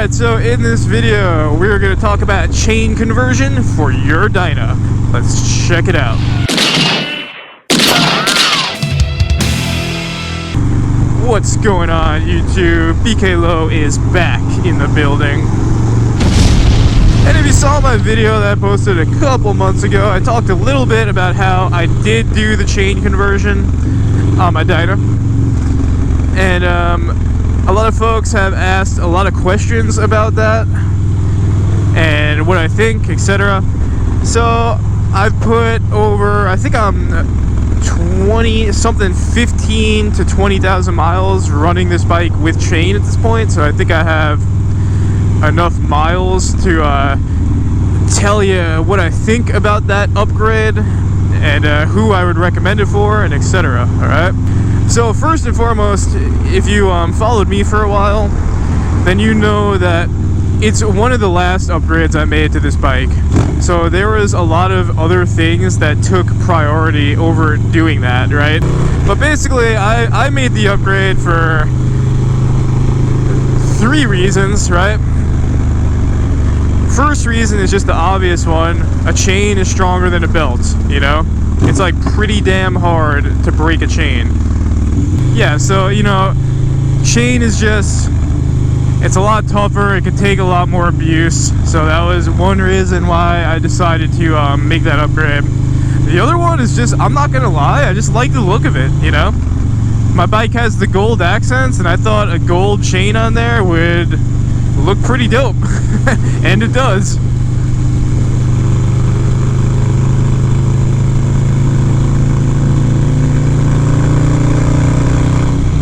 Alright, so in this video, we're going to talk about chain conversion for your Dyna. Let's check it out. What's going on, YouTube? BK Low is back in the building. And if you saw my video that I posted a couple months ago, I talked a little bit about how I did do the chain conversion on my Dyna. And a lot of folks have asked a lot of questions about that and what I think, etc. So I've put over, I think I'm 15 to 20,000 miles running this bike with chain at this point. So I think I have enough miles to tell you what I think about that upgrade and who I would recommend it for and etc. Alright? So first and foremost, if you followed me for a while, then you know that it's one of the last upgrades I made to this bike. So there was a lot of other things that took priority over doing that, right? But basically, I made the upgrade for 3 reasons, right? First reason is just the obvious one. A chain is stronger than a belt, you know? It's like pretty damn hard to break a chain. Yeah, so, you know, chain is just, it's a lot tougher, it can take a lot more abuse, so that was one reason why I decided to make that upgrade. The other one is just, I'm not gonna lie, I just like the look of it, you know? My bike has the gold accents, and I thought a gold chain on there would look pretty dope, and it does.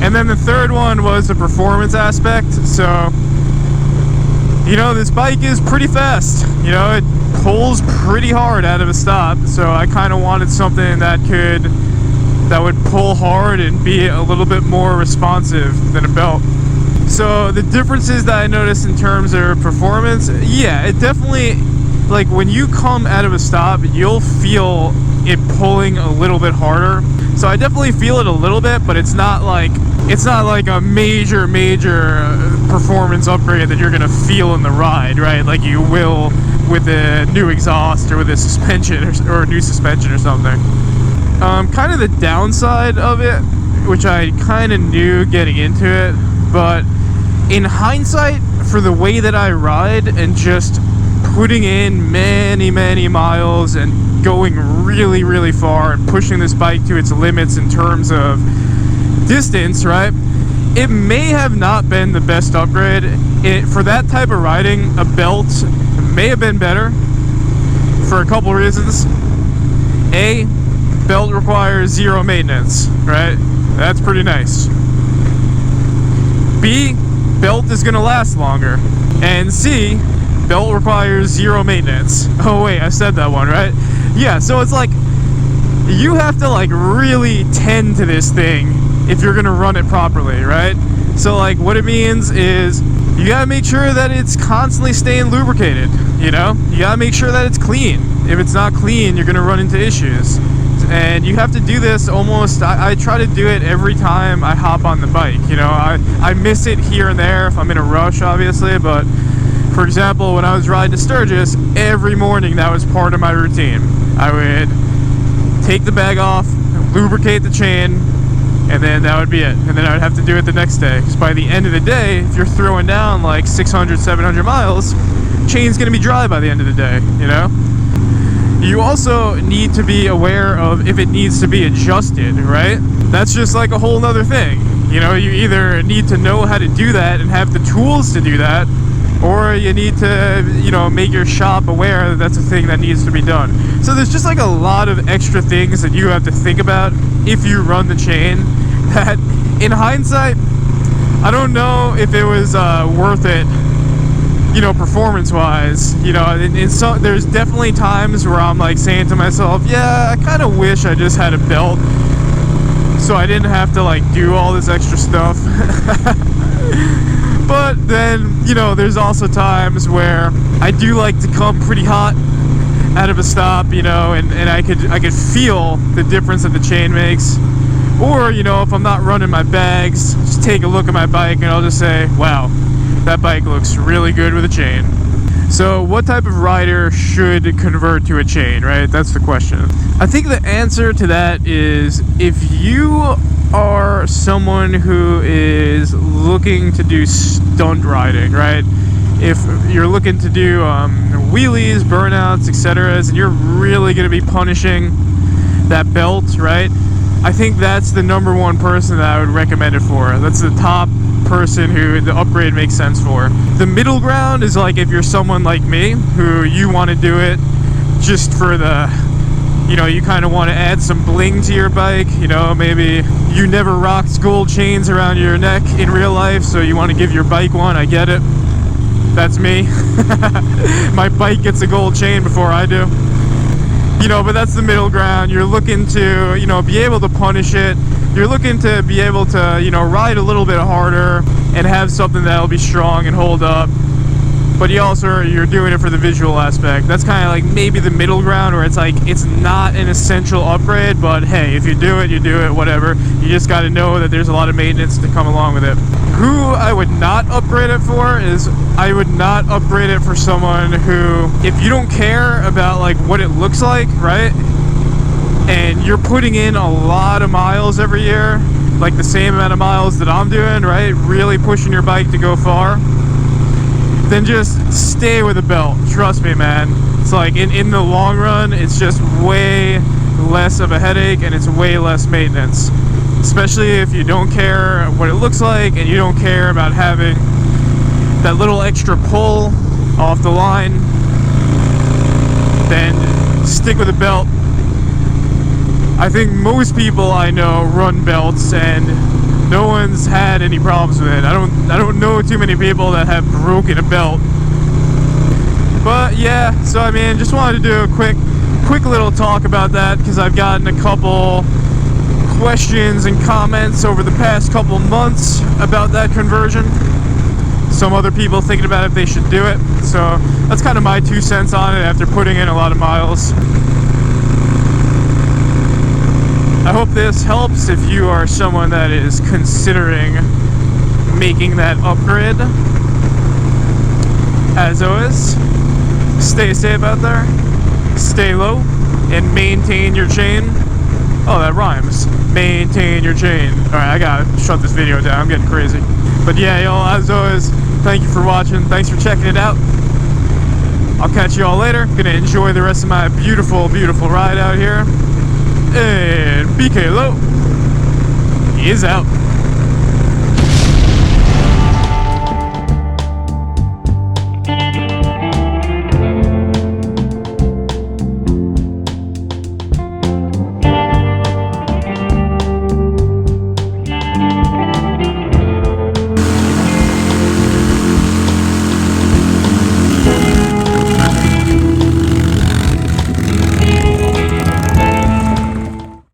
And then the third one was the performance aspect. So, you know, this bike is pretty fast. You know, it pulls pretty hard out of a stop. So I kind of wanted something that would pull hard and be a little bit more responsive than a belt. So the differences that I noticed in terms of performance, yeah, it definitely, like when you come out of a stop, you'll feel it pulling a little bit harder. So I definitely feel it a little bit, but it's not like a major performance upgrade that you're gonna feel in the ride, right? Like you will with a new exhaust or with a suspension or a new suspension or something. Kind of the downside of it, which I kind of knew getting into it, but in hindsight, for the way that I ride and just putting in many miles and going really far and pushing this bike to its limits in terms of distance, right? It may have not been the best upgrade. For that type of riding, a belt may have been better for a couple reasons. A, belt requires 0 maintenance, right? That's pretty nice. B, belt is gonna last longer. And C, belt requires 0 maintenance. Oh wait, I said that one, right? Yeah, so it's like, you have to like really tend to this thing if you're gonna run it properly, right? So like what it means is you gotta make sure that it's constantly staying lubricated, you know? You gotta make sure that it's clean. If it's not clean, you're gonna run into issues. And you have to do this almost, I try to do it every time I hop on the bike, you know? I miss it here and there if I'm in a rush, obviously, but for example, when I was riding to Sturgis, every morning that was part of my routine. I would take the bag off, lubricate the chain, and then that would be it. And then I would have to do it the next day. Because by the end of the day, if you're throwing down like 600, 700 miles, chain's gonna be dry by the end of the day, you know? You also need to be aware of if it needs to be adjusted, right? That's just like a whole nother thing. You know, you either need to know how to do that and have the tools to do that, or you need to, you know, make your shop aware that that's a thing that needs to be done. So there's just like a lot of extra things that you have to think about if you run the chain that, in hindsight, I don't know if it was worth it, you know, performance-wise. You know, there's definitely times where I'm like saying to myself, yeah, I kind of wish I just had a belt so I didn't have to like do all this extra stuff. But then, you know, there's also times where I do like to come pretty hot out of a stop, you know, and I could feel the difference that the chain makes. Or, you know, if I'm not running my bags, just take a look at my bike and I'll just say, wow, that bike looks really good with a chain. So what type of rider should convert to a chain, right? That's the question. I think the answer to that is if you are someone who is looking to do stunt riding, right? If you're looking to do wheelies, burnouts, etc., and you're really going to be punishing that belt, right? I think that's the number one person that I would recommend it for. That's the top person who the upgrade makes sense for. The middle ground is like if you're someone like me who you want to do it just for the, you know, you kind of want to add some bling to your bike, you know, maybe you never rocked gold chains around your neck in real life, so you want to give your bike one. I get it. That's me. My bike gets a gold chain before I do. You know, but that's the middle ground. You're looking to, you know, be able to punish it. You're looking to be able to, you know, ride a little bit harder and have something that'll be strong and hold up. But you're doing it for the visual aspect. That's kind of like maybe the middle ground where it's like, it's not an essential upgrade, but hey, if you do it, whatever. You just got to know that there's a lot of maintenance to come along with it. Who I would not upgrade it for is, I would not upgrade it for someone who, if you don't care about like what it looks like, right? And you're putting in a lot of miles every year, like the same amount of miles that I'm doing, right? Really pushing your bike to go far. Then just stay with a belt. Trust me, man. It's like in the long run, it's just way less of a headache and it's way less maintenance. Especially if you don't care what it looks like and you don't care about having that little extra pull off the line, then stick with a belt. I think most people I know run belts and no one's had any problems with it. I don't know too many people that have broken a belt. But yeah, so I mean, just wanted to do a quick little talk about that because I've gotten a couple questions and comments over the past couple months about that conversion. Some other people thinking about if they should do it. So that's kind of my 2 cents on it after putting in a lot of miles. I hope this helps if you are someone that is considering making that upgrade. As always, stay safe out there, stay low, and maintain your chain. Oh, that rhymes. Maintain your chain. Alright, I gotta shut this video down, I'm getting crazy. But yeah, y'all, as always, thank you for watching, thanks for checking it out. I'll catch you all later. Gonna enjoy the rest of my beautiful, beautiful ride out here. And BK Low is out.